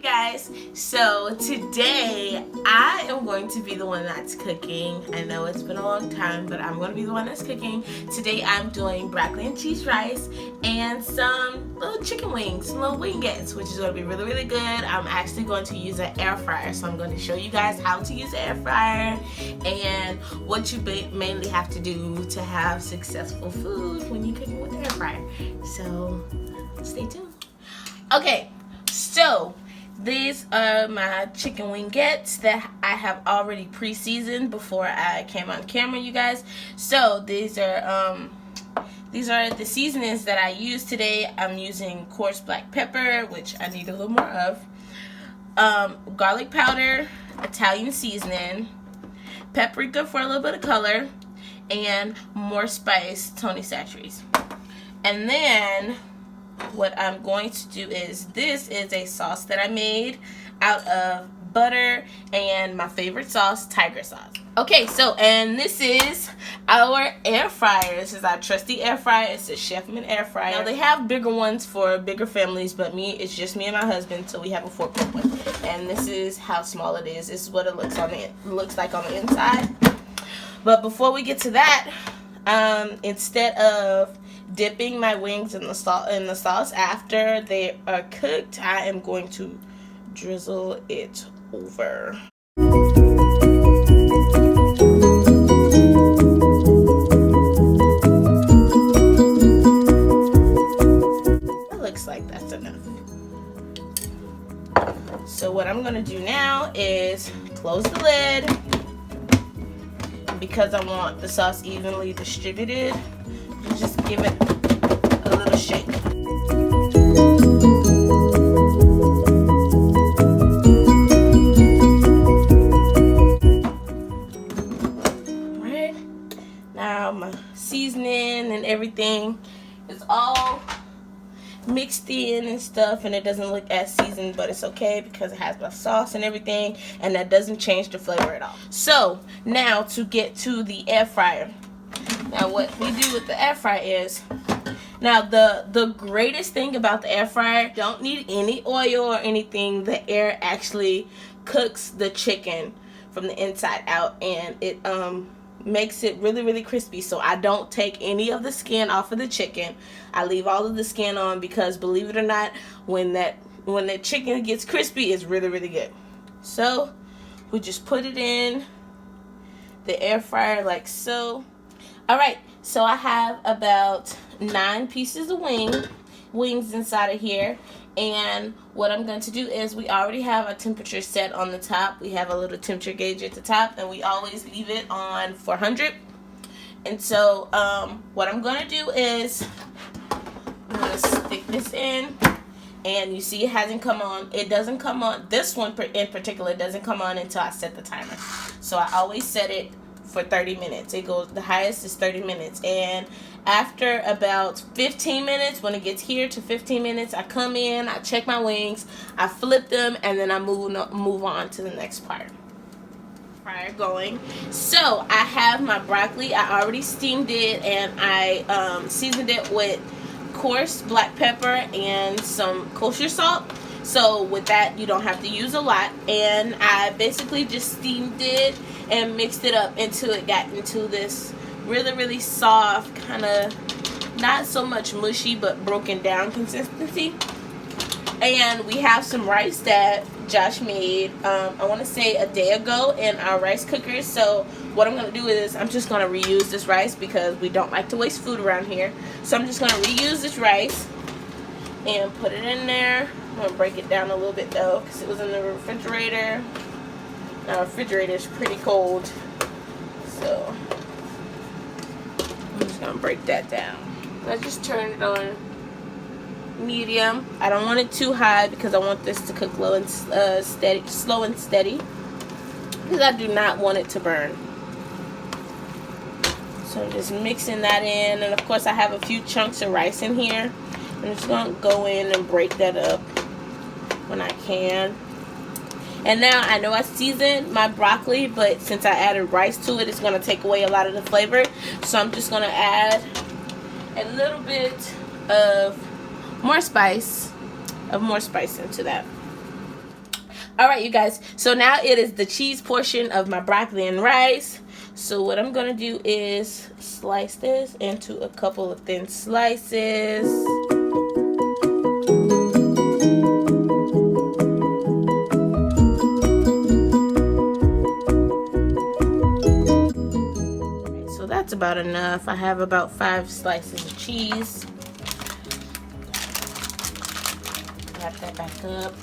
Guys, so today I am going to be the one that's cooking. I know it's been a long time, but I'm going to be the one that's cooking. Today I'm doing broccoli and cheese rice and some little chicken wings, some little wingettes, which is going to be really good. I'm actually going to use an air fryer, so I'm going to show you guys how to use an air fryer and what you mainly have to do to have successful food when you're cooking with an air fryer. So stay tuned. Okay, so these are my chicken wingettes that I have already pre-seasoned before I came on camera, you guys. So these are the seasonings that I use today. I'm using coarse black pepper, which I need a little more of, garlic powder, Italian seasoning, paprika for a little bit of color, and more spice, Tony Chachere's. And then what I'm going to do is, this is a sauce that I made out of butter and my favorite sauce, tiger sauce. Okay, so, and this is our air fryer. This is our trusty air fryer. It's a Chefman air fryer. Now, they have bigger ones for bigger families, but it's just me and my husband, so we have a 4-quart one. And this is how small it is. This is what it looks like on the inside. But before we get to that, instead of dipping my wings in the sauce after they are cooked, I am going to drizzle it over. It looks like that's enough. So what I'm gonna do now is close the lid, because I want the sauce evenly distributed. Just give it a little shake. Alright, now my seasoning and everything is all mixed in and stuff, and it doesn't look as seasoned, but it's okay because it has my sauce and everything, and that doesn't change the flavor at all. So now to get to the air fryer. Now what we do with the air fryer is, now the greatest thing about the air fryer, don't need any oil or anything. The air actually cooks the chicken from the inside out, and it makes it really crispy. So I don't take any of the skin off of the chicken. I leave all of the skin on, because believe it or not, when the chicken gets crispy, it's really good. So we just put it in the air fryer like so. Alright, so I have about 9 pieces of wings inside of here. And what I'm going to do is, we already have a temperature set on the top. We have a little temperature gauge at the top, and we always leave it on 400. And so what I'm going to do is, I'm going to stick this in. And you see it hasn't come on. It doesn't come on. This one in particular doesn't come on until I set the timer. So I always set it for 30 minutes. It goes, the highest is 30 minutes. And after about 15 minutes, when it gets here to 15 minutes, I come in, I check my wings, I flip them, and then I move on to the next part. Fryer going. So I have my broccoli. I already steamed it, and I seasoned it with coarse black pepper and some kosher salt. So with that, you don't have to use a lot. And I basically just steamed it and mixed it up until it got into this really soft, kind of not so much mushy but broken down consistency. And we have some rice that Josh made, I want to say a day ago, in our rice cooker. So what I'm going to do is, I'm just going to reuse this rice, because we don't like to waste food around here. So I'm just going to reuse this rice and put it in there. I'm going to break it down a little bit though, because it was in the refrigerator. Our refrigerator is pretty cold, so I'm just gonna break that down. I just turn it on medium. I don't want it too high, because I want this to cook slow and steady, because I do not want it to burn. So I'm just mixing that in, and of course I have a few chunks of rice in here. I'm just gonna go in and break that up when I can. And now I know I seasoned my broccoli, but since I added rice to it, it's going to take away a lot of the flavor. So I'm just going to add a little bit of more spice into that. All right, you guys. So now it is the cheese portion of my broccoli and rice. So what I'm gonna do is slice this into a couple of thin slices. So that's about enough. I have about 5 slices of cheese. Wrap that back up.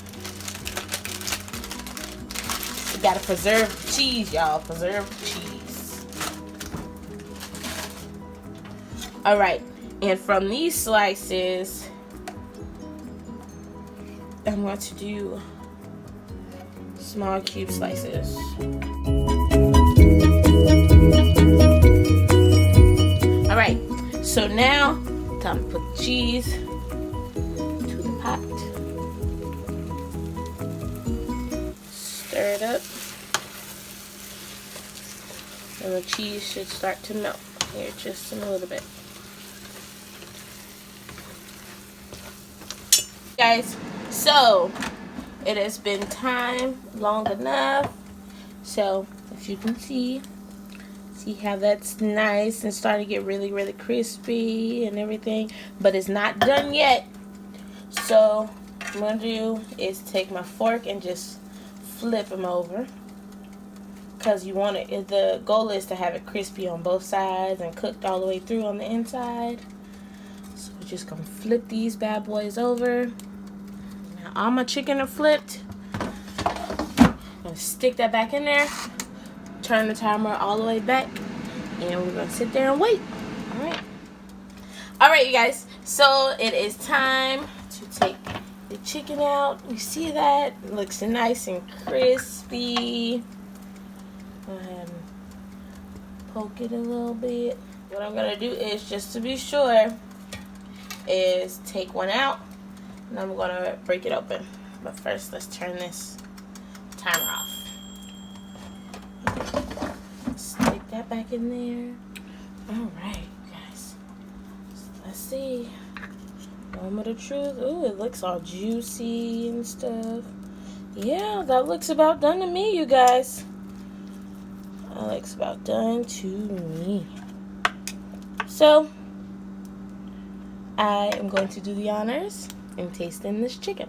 You gotta preserve the cheese, y'all. Preserve the cheese. Alright, and from these slices, I'm going to do small cube slices. Alright, so now, time to put the cheese to the pot. Stir it up. And the cheese should start to melt here just in a little bit. Guys, so it has been time long enough. So if you can see how that's nice and starting to get really, really crispy and everything, but it's not done yet. So what I'm gonna do is take my fork and just flip them over, because you want it. The goal is to have it crispy on both sides and cooked all the way through on the inside. So we're just gonna flip these bad boys over. Now all my chicken are flipped. I'm gonna stick that back in there, turn the timer all the way back, and we're gonna sit there and wait. All right, you guys, so it is time to take the chicken out. You see that? It looks nice and crispy. Go ahead and poke it a little bit. What I'm gonna do is, just to be sure, is take one out and I'm gonna break it open. But first, let's turn this timer off. Stick that back in there. All right, guys. So let's see. Moment of truth. Ooh, it looks all juicy and stuff. Yeah, that looks about done to me, you guys. That looks about done to me. So I am going to do the honors and taste in this chicken.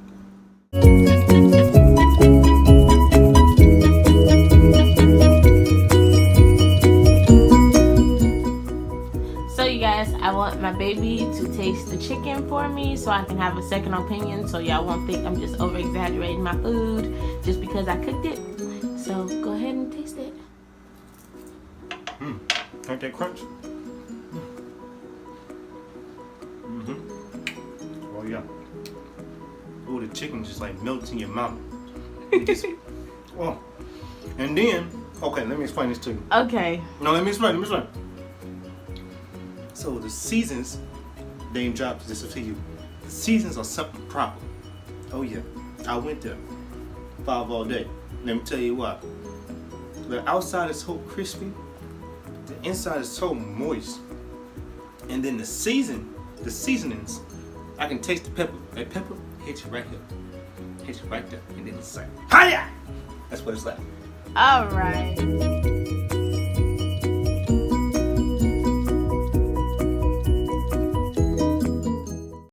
So you guys, I want my baby to taste the chicken for me so I can have a second opinion, so y'all won't think I'm just over exaggerating my food just because I cooked it. So go ahead and taste it. Like that crunch? Oh yeah. Oh, the chicken just like melts in your mouth. Oh. And then, okay, let me explain this to you. Okay. No, let me explain. So the seasons, name drops, this is to you. The seasons are something proper. Oh yeah. I went there 5 all day. Let me tell you what. The outside is so crispy. The inside is so moist. And then the seasonings, I can taste the pepper. That pepper hits you right here. Hits you right there. And then it's like, hiya! That's what it's like. All right.